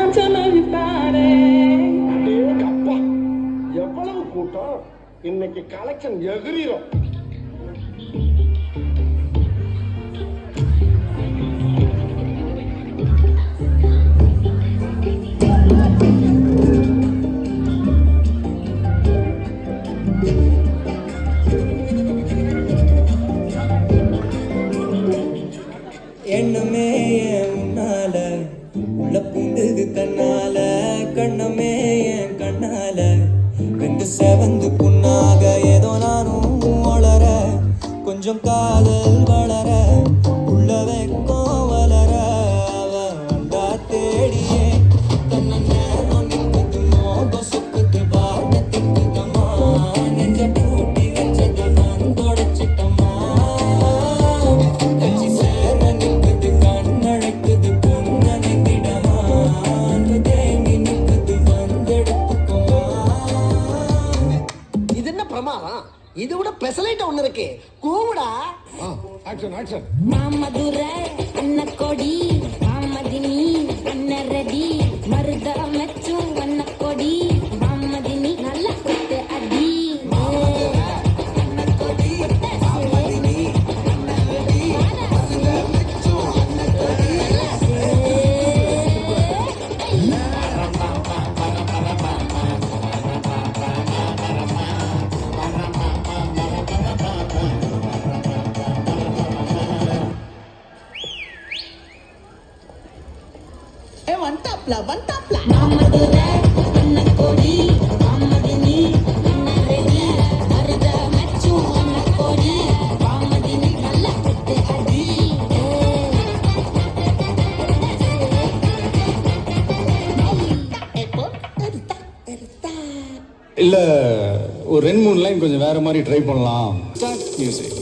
அப்பா எவ்வளவு கூட்டம் இன்னைக்கு கலெக்ஷன் எகிரிரும். எண்ணமே உன்னால உள்ள பூண்டுது தன்னால கண்ணமே என் கண்ணால ரெண்டு செவந்து புண்ணாக ஏதோ நானும் வளர கொஞ்சம் காதல் வளர உள்ள வெக்கம் வளர அவ வந்தா தேடியே தன்ன நேரம் நிற்குதுமோ கொசுக்குது பாட்ட திக்குதம்மா நெஞ்ச பூட்டி வச்சது நான் தொடச்சிட்டம்மா கட்சி சேர நிற்குது கண்ணழைக்குது பொண்ணனைத்திடமா தேங்கி நிற்குது வந்தெடுத்துக்குமா. இது என்ன பிரமாதம்? இது விட பெசலைட் ஒண்ணு இருக்கு, கூவுடா. Action action. மாமதுர அன்ன கொடி மாமதினி அன்ன ரெடி மருத மெச்சும் அன்ன கொடி மாமதினி நல்ல குத்து அடி. மாமதுர அன்ன கொடி மாமதினி அன்ன ரெடி மருத மெச்சும் அன்ன கொடி மாமதினி நல்ல குத்து அடி. இல்ல ஒரு 2-3 லைன் கொஞ்சம் வேற மாதிரி ட்ரை பண்ணலாம். மியூசிக்